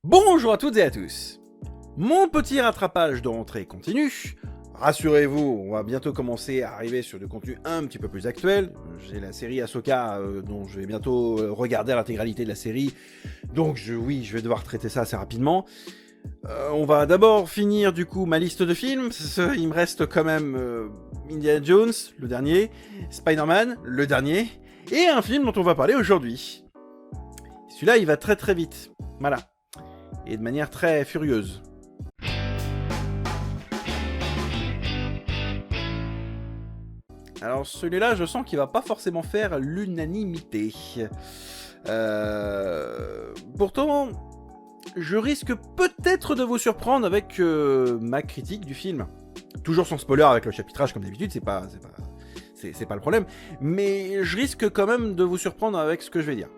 Bonjour à toutes et à tous. Mon petit rattrapage de rentrée continue. Rassurez-vous, on va bientôt commencer à arriver sur du contenu un petit peu plus actuel. J'ai la série Ahsoka dont je vais bientôt regarder l'intégralité de la série. Donc oui, je vais devoir traiter ça assez rapidement. On va d'abord finir du coup ma liste de films. Il me reste quand même Indiana Jones, le dernier, Spider-Man, le dernier, et un film dont on va parler aujourd'hui. Celui-là, il va très très vite. Voilà. Et de manière très furieuse. Alors celui-là, je sens qu'il va pas forcément faire l'unanimité. Pourtant, je risque peut-être de vous surprendre avec ma critique du film. Toujours sans spoiler avec le chapitrage comme d'habitude, c'est pas le problème. Mais je risque quand même de vous surprendre avec ce que je vais dire.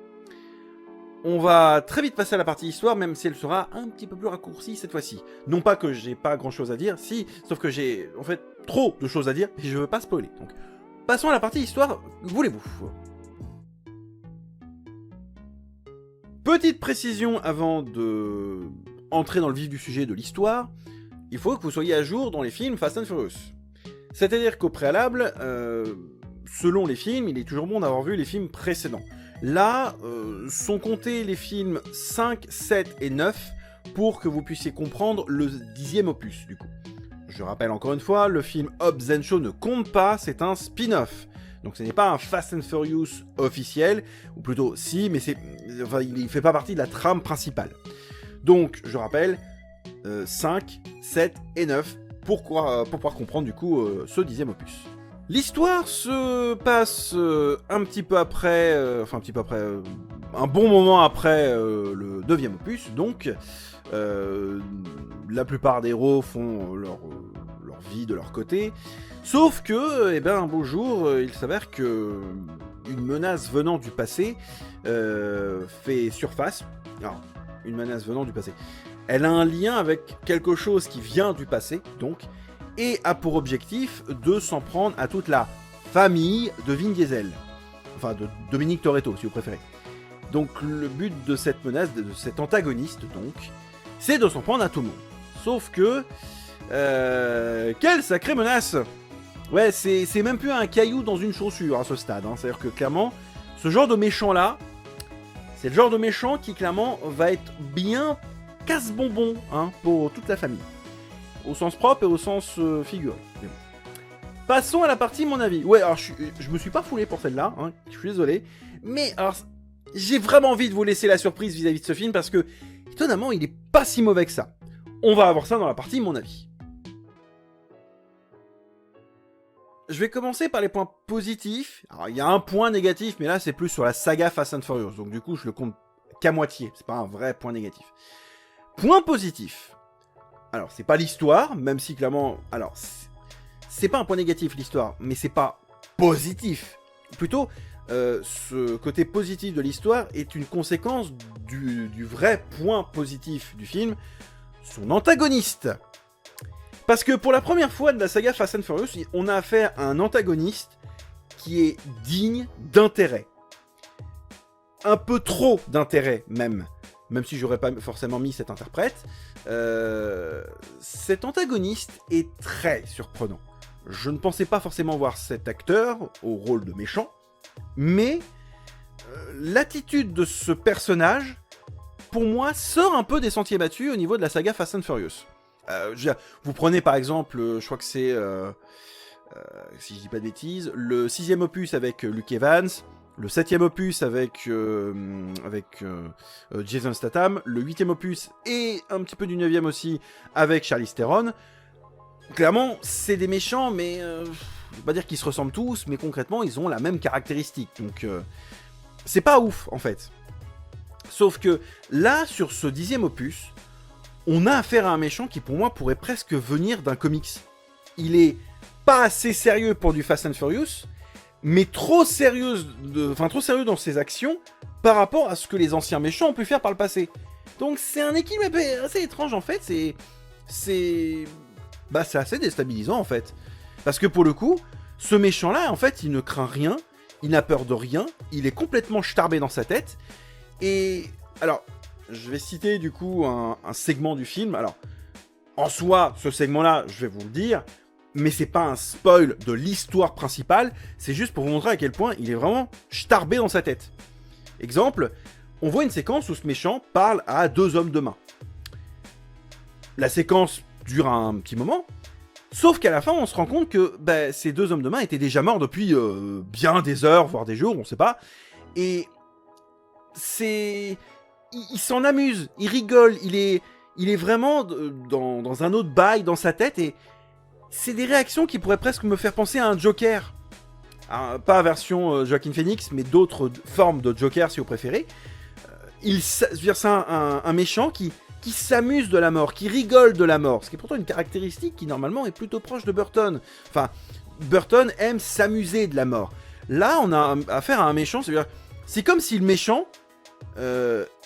On va très vite passer à la partie histoire, même si elle sera un petit peu plus raccourcie cette fois-ci. Non pas que j'ai pas grand-chose à dire, si, sauf que j'ai en fait trop de choses à dire et je veux pas spoiler. Donc, passons à la partie histoire, voulez-vous. Petite précision avant de entrer dans le vif du sujet de l'histoire, il faut que vous soyez à jour dans les films Fast and Furious. C'est-à-dire qu'au préalable, selon les films, il est toujours bon d'avoir vu les films précédents. Là, sont comptés les films 5, 7 et 9 pour que vous puissiez comprendre le 10e opus, du coup. Je rappelle encore une fois, le film Hobbs & Shaw ne compte pas, c'est un spin-off. Donc ce n'est pas un Fast and Furious officiel, ou plutôt si, mais il fait pas partie de la trame principale. Donc, je rappelle, 5, 7 et 9 pour pouvoir comprendre du coup ce 10e opus. L'histoire se passe un petit peu après, un bon moment après le 9e opus, donc la plupart des héros font leur vie de leur côté, sauf que, un beau jour, il s'avère que une menace venant du passé fait surface. Alors, une menace venant du passé. Elle a un lien avec quelque chose qui vient du passé, donc, et a pour objectif de s'en prendre à toute la famille de Vin Diesel. Enfin, de Dominique Toretto, si vous préférez. Donc, le but de cette menace, de cet antagoniste, donc, c'est de s'en prendre à tout le monde. Sauf que... quelle sacrée menace! Ouais, c'est même plus un caillou dans une chaussure à ce stade. Hein. C'est-à-dire que, clairement, ce genre de méchant-là, c'est le genre de méchant qui, clairement, va être bien casse-bonbon hein, pour toute la famille. Au sens propre et au sens figuré. Bon. Passons à la partie mon avis. Ouais, alors je me suis pas foulé pour celle-là, hein, je suis désolé. Mais alors, j'ai vraiment envie de vous laisser la surprise vis-à-vis de ce film parce que, étonnamment, il est pas si mauvais que ça. On va avoir ça dans la partie mon avis. Je vais commencer par les points positifs. Alors, il y a un point négatif, mais là, c'est plus sur la saga Fast and Furious. Donc, du coup, je le compte qu'à moitié. C'est pas un vrai point négatif. Point positif. Alors, c'est pas l'histoire, même si clairement... Alors, c'est pas un point négatif, l'histoire, mais c'est pas positif. Plutôt, ce côté positif de l'histoire est une conséquence du vrai point positif du film, son antagoniste. Parce que pour la première fois de la saga Fast and Furious, on a affaire à un antagoniste qui est digne d'intérêt. Un peu trop d'intérêt, même si j'aurais pas forcément mis cet interprète, cet antagoniste est très surprenant. Je ne pensais pas forcément voir cet acteur au rôle de méchant, mais l'attitude de ce personnage, pour moi, sort un peu des sentiers battus au niveau de la saga Fast and Furious. Vous prenez par exemple, je crois que c'est, si je dis pas de bêtises, le 6e opus avec Luke Evans, le 7e opus avec Jason Statham, le 8e opus et un petit peu du 9e aussi avec Charlize Theron. Clairement, c'est des méchants, mais je vais pas dire qu'ils se ressemblent tous, mais concrètement, ils ont la même caractéristique. Donc, c'est pas ouf, en fait. Sauf que là, sur ce 10e opus, on a affaire à un méchant qui, pour moi, pourrait presque venir d'un comics. Il est pas assez sérieux pour du Fast and Furious, mais trop sérieux dans ses actions par rapport à ce que les anciens méchants ont pu faire par le passé. Donc c'est un équilibre assez étrange en fait, c'est assez déstabilisant en fait. Parce que pour le coup, ce méchant-là, en fait, il ne craint rien, il n'a peur de rien, il est complètement starbé dans sa tête, et alors, je vais citer du coup un segment du film. Alors, en soi, ce segment-là, je vais vous le dire, mais c'est pas un spoil de l'histoire principale, c'est juste pour vous montrer à quel point il est vraiment starbé dans sa tête. Exemple, on voit une séquence où ce méchant parle à 2 hommes de main. La séquence dure un petit moment, sauf qu'à la fin, on se rend compte que ces 2 hommes de main étaient déjà morts depuis bien des heures, voire des jours, on sait pas. Et c'est... Il s'en amuse, il rigole, il est vraiment dans un autre bail dans sa tête, et c'est des réactions qui pourraient presque me faire penser à un Joker. Pas version Joaquin Phoenix, mais d'autres formes de Joker si vous préférez. C'est un méchant qui s'amuse de la mort, qui rigole de la mort, ce qui est pourtant une caractéristique qui normalement est plutôt proche de Burton. Enfin, Burton aime s'amuser de la mort. Là, on a affaire à un méchant, c'est comme si le méchant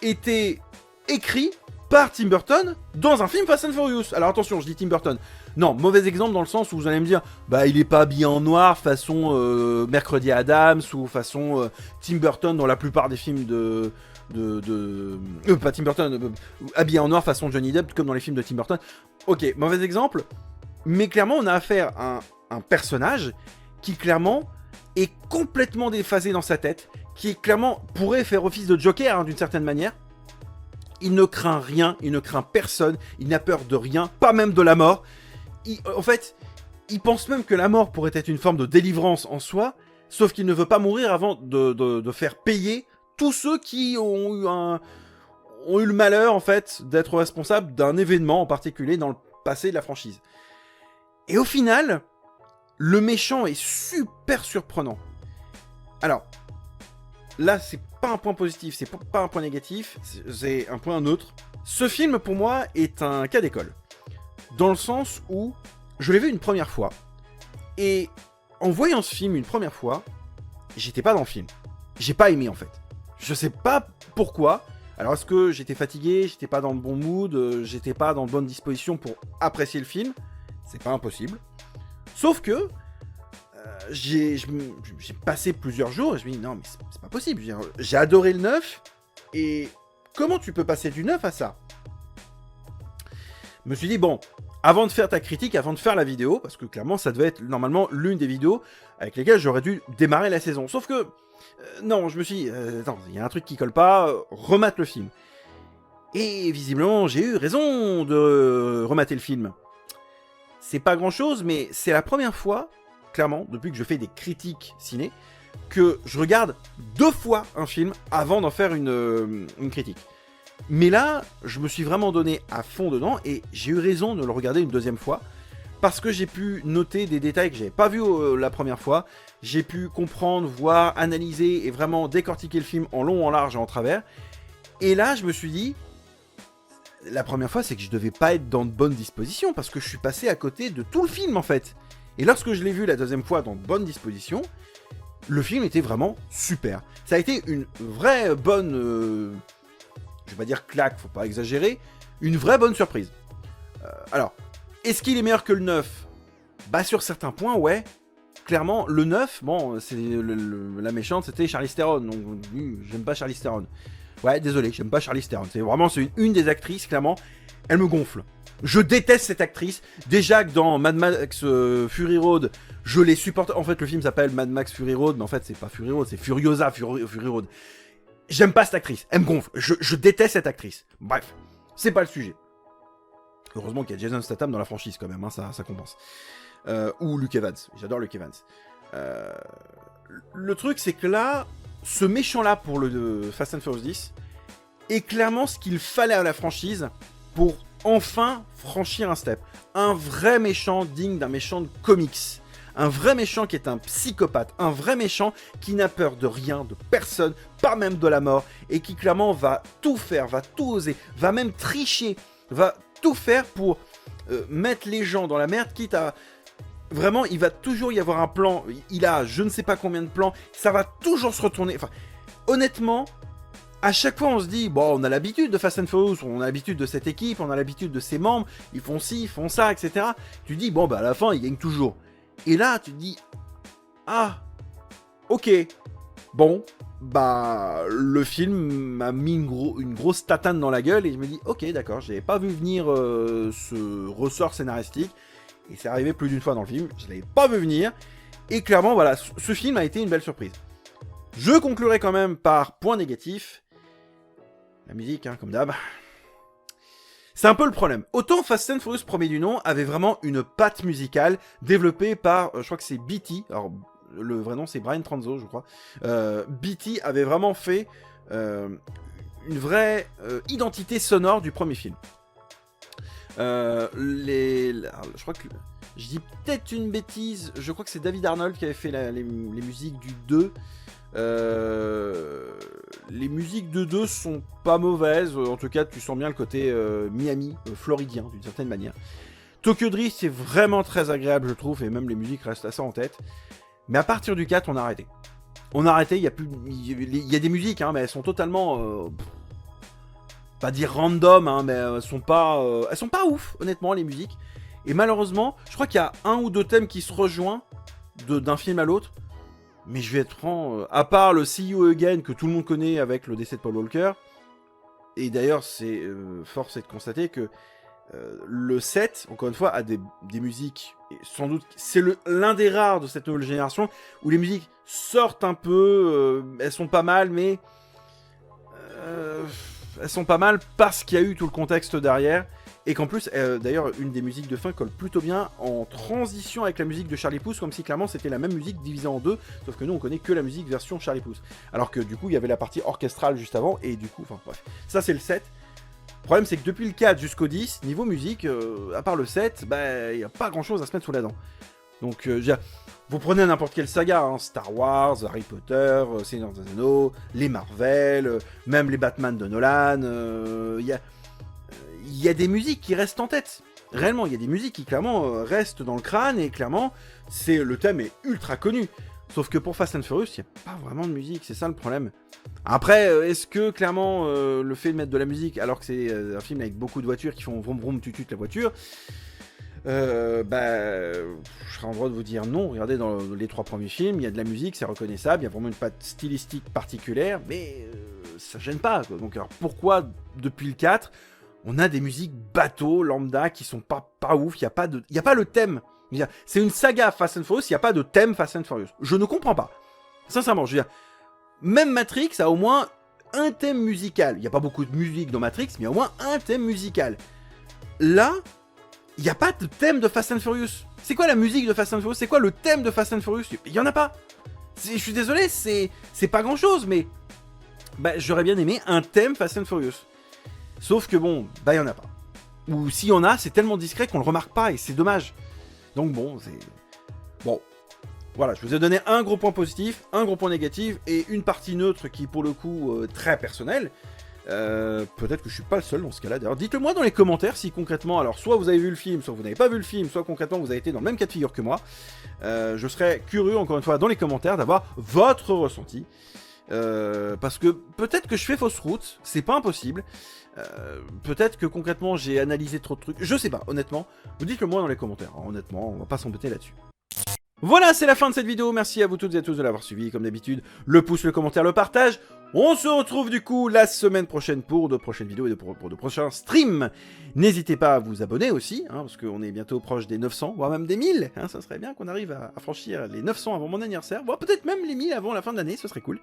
était écrit par Tim Burton dans un film Fast and Furious. Alors attention, je dis Tim Burton. Non, mauvais exemple dans le sens où vous allez me dire, il est pas habillé en noir façon Mercredi Adams ou façon Tim Burton dans la plupart des films pas Tim Burton, habillé en noir façon Johnny Depp comme dans les films de Tim Burton. Ok, mauvais exemple, mais clairement on a affaire à un personnage qui clairement est complètement déphasé dans sa tête, qui clairement pourrait faire office de Joker d'une certaine manière. Il ne craint rien, il ne craint personne, il n'a peur de rien, pas même de la mort. En fait, il pense même que la mort pourrait être une forme de délivrance en soi, sauf qu'il ne veut pas mourir avant de faire payer tous ceux qui ont eu le malheur, en fait, d'être responsables d'un événement en particulier dans le passé de la franchise. Et au final, le méchant est super surprenant. Alors, là, c'est pas un point positif, c'est pas un point négatif, c'est un point neutre. Ce film, pour moi, est un cas d'école. Dans le sens où je l'ai vu une première fois, et en voyant ce film une première fois, j'étais pas dans le film. J'ai pas aimé, en fait. Je sais pas pourquoi. Alors, est-ce que j'étais fatigué, j'étais pas dans le bon mood, j'étais pas dans de bonnes dispositions pour apprécier le film? C'est pas impossible. Sauf que j'ai passé plusieurs jours et je me dis non mais c'est pas possible. J'ai adoré le 9 et comment tu peux passer du 9 à ça? Je me suis dit bon, avant de faire ta critique, avant de faire la vidéo, parce que clairement ça devait être normalement l'une des vidéos avec lesquelles j'aurais dû démarrer la saison. Sauf que non, je me suis dit attends, il y a un truc qui colle pas, remate le film. Et visiblement j'ai eu raison de remater le film. C'est pas grand chose, mais c'est la première fois, clairement, depuis que je fais des critiques ciné, que je regarde 2 fois un film avant d'en faire une critique. Mais là, je me suis vraiment donné à fond dedans et j'ai eu raison de le regarder une 2e fois parce que j'ai pu noter des détails que j'avais pas vus la première fois. J'ai pu comprendre, voir, analyser et vraiment décortiquer le film en long, en large et en travers. Et là, je me suis dit, la première fois, c'est que je devais pas être dans de bonnes dispositions parce que je suis passé à côté de tout le film en fait. Et lorsque je l'ai vu la 2e fois dans de bonnes dispositions, le film était vraiment super. Ça a été une vraie bonne, je vais pas dire claque, faut pas exagérer, une vraie bonne surprise. Alors, est-ce qu'il est meilleur que le 9 ? Sur certains points, ouais. Clairement, le 9, bon, c'est la méchante, c'était Charlize Theron. Donc, j'aime pas Charlize Theron. Ouais, désolé, j'aime pas Charlize Theron. C'est une des actrices, clairement, elle me gonfle. Je déteste cette actrice. Déjà que dans Mad Max Fury Road, je l'ai supporté. En fait, le film s'appelle Mad Max Fury Road, mais en fait, c'est pas Fury Road, c'est Furiosa Fury Road. J'aime pas cette actrice. Elle me gonfle. Je déteste cette actrice. Bref, c'est pas le sujet. Heureusement qu'il y a Jason Statham dans la franchise quand même, hein, ça compense. Ou Luke Evans. J'adore Luke Evans. Le truc, c'est que là, ce méchant-là pour le Fast and Furious 10 est clairement ce qu'il fallait à la franchise pour enfin franchir un step. Un vrai méchant digne d'un méchant de comics. Un vrai méchant qui est un psychopathe. Un vrai méchant qui n'a peur de rien, de personne, pas même de la mort. Et qui clairement va tout faire, va tout oser, va même tricher, va tout faire pour mettre les gens dans la merde, quitte à... Vraiment, il va toujours y avoir un plan. Il a je ne sais pas combien de plans. Ça va toujours se retourner. Enfin, honnêtement, à chaque fois, on se dit, bon, on a l'habitude de Fast and Furious, on a l'habitude de cette équipe, on a l'habitude de ses membres, ils font ci, ils font ça, etc. Tu dis, bon, à la fin, ils gagnent toujours. Et là, tu te dis, ah, ok, bon, bah, le film m'a mis une grosse tatane dans la gueule et je me dis, ok, d'accord, j'avais pas vu venir ce ressort scénaristique, et c'est arrivé plus d'une fois dans le film, je l'avais pas vu venir, et clairement, voilà, ce film a été une belle surprise. Je conclurai quand même par point négatif, la musique, hein, comme d'hab. C'est un peu le problème. Autant Fast and Furious premier du nom avait vraiment une patte musicale développée par, je crois que c'est BT, alors le vrai nom c'est Brian Tranzo, je crois. BT avait vraiment fait une vraie identité sonore du premier film. Je crois que je dis peut-être une bêtise, je crois que c'est David Arnold qui avait fait les musiques du 2. Les musiques de 2 sont pas mauvaises, en tout cas tu sens bien le côté Miami, floridien d'une certaine manière. Tokyo Drift c'est vraiment très agréable je trouve, et même les musiques restent assez en tête. Mais à partir du 4 on a arrêté. On a arrêté, il y a des musiques hein, mais elles sont totalement... pas dire random, hein, mais elles sont pas ouf honnêtement les musiques. Et malheureusement, je crois qu'il y a un ou deux thèmes qui se rejoignent d'un film à l'autre. Mais je vais être franc, à part le See You Again que tout le monde connaît avec le décès de Paul Walker, et d'ailleurs c'est force est de constater que le 7, encore une fois, a des musiques, et sans doute c'est l'un des rares de cette nouvelle génération, où les musiques sortent un peu, elles sont pas mal, mais elles sont pas mal parce qu'il y a eu tout le contexte derrière, et qu'en plus, d'ailleurs, une des musiques de fin colle plutôt bien en transition avec la musique de Charlie Puth, comme si clairement c'était la même musique divisée en deux, sauf que nous on connaît que la musique version Charlie Puth. Alors que du coup, il y avait la partie orchestrale juste avant, et du coup, enfin bref, ça c'est le 7. Le problème c'est que depuis le 4 jusqu'au 10, niveau musique, à part le 7, bah, il n'y a pas grand chose à se mettre sous la dent. Donc, vous prenez n'importe quelle saga, hein, Star Wars, Harry Potter, Seigneur des Anneaux, les Marvel, même les Batman de Nolan, il y a des musiques qui restent en tête. Réellement, il y a des musiques qui clairement restent dans le crâne, et clairement, le thème est ultra connu. Sauf que pour Fast and Furious, il n'y a pas vraiment de musique, c'est ça le problème. Après, est-ce que clairement le fait de mettre de la musique, alors que c'est un film avec beaucoup de voitures qui font vroom vroom tutut la voiture, je serais en droit de vous dire non. Regardez dans les 3 premiers films, il y a de la musique, c'est reconnaissable, il y a vraiment une patte stylistique particulière, mais ça gêne pas, quoi. Donc alors pourquoi depuis le 4 on a des musiques bateaux, lambda, qui sont pas ouf, il n'y a pas le thème. C'est une saga Fast and Furious, il n'y a pas de thème Fast and Furious. Je ne comprends pas. Sincèrement, je veux dire, même Matrix a au moins un thème musical. Il n'y a pas beaucoup de musique dans Matrix, mais il y a au moins un thème musical. Là, il n'y a pas de thème de Fast and Furious. C'est quoi la musique de Fast and Furious? C'est quoi le thème de Fast and Furious? Il n'y en a pas. Je suis désolé, c'est pas grand chose, mais j'aurais bien aimé un thème Fast and Furious. Sauf que bon, il n'y en a pas. Ou s'il y en a, c'est tellement discret qu'on le remarque pas, et c'est dommage. Donc bon, bon, voilà, je vous ai donné un gros point positif, un gros point négatif, et une partie neutre qui, pour le coup, très personnelle. Peut-être que je suis pas le seul dans ce cas-là. D'ailleurs, dites-le moi dans les commentaires si concrètement, alors soit vous avez vu le film, soit vous n'avez pas vu le film, soit concrètement vous avez été dans le même cas de figure que moi. Je serais curieux, encore une fois, dans les commentaires, d'avoir votre ressenti. Parce que peut-être que je fais fausse route, c'est pas impossible. Peut-être que concrètement j'ai analysé trop de trucs, je sais pas, honnêtement. Vous dites-le moi dans les commentaires, hein, honnêtement, on va pas s'embêter là-dessus. Voilà, c'est la fin de cette vidéo, merci à vous toutes et à tous de l'avoir suivi, comme d'habitude, le pouce, le commentaire, le partage. On se retrouve du coup la semaine prochaine pour de prochaines vidéos et pour de prochains streams. N'hésitez pas à vous abonner aussi, hein, parce qu'on est bientôt proche des 900, voire même des 1000. Hein, ça serait bien qu'on arrive à franchir les 900 avant mon anniversaire, voire peut-être même les 1000 avant la fin de l'année, ce serait cool.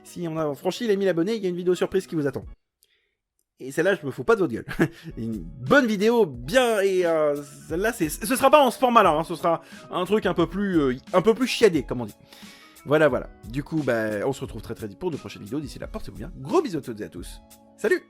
Si on a franchi les 1000 abonnés, il y a une vidéo surprise qui vous attend. Et celle-là, je me fous pas de votre gueule. Une bonne vidéo, bien, et celle-là, ce sera pas en ce format-là, hein, ce sera un truc un peu plus chiadé, comme on dit. Voilà. Du coup, on se retrouve très très vite pour de prochaines vidéos. D'ici là, portez-vous bien. Gros bisous à toutes et à tous. Salut!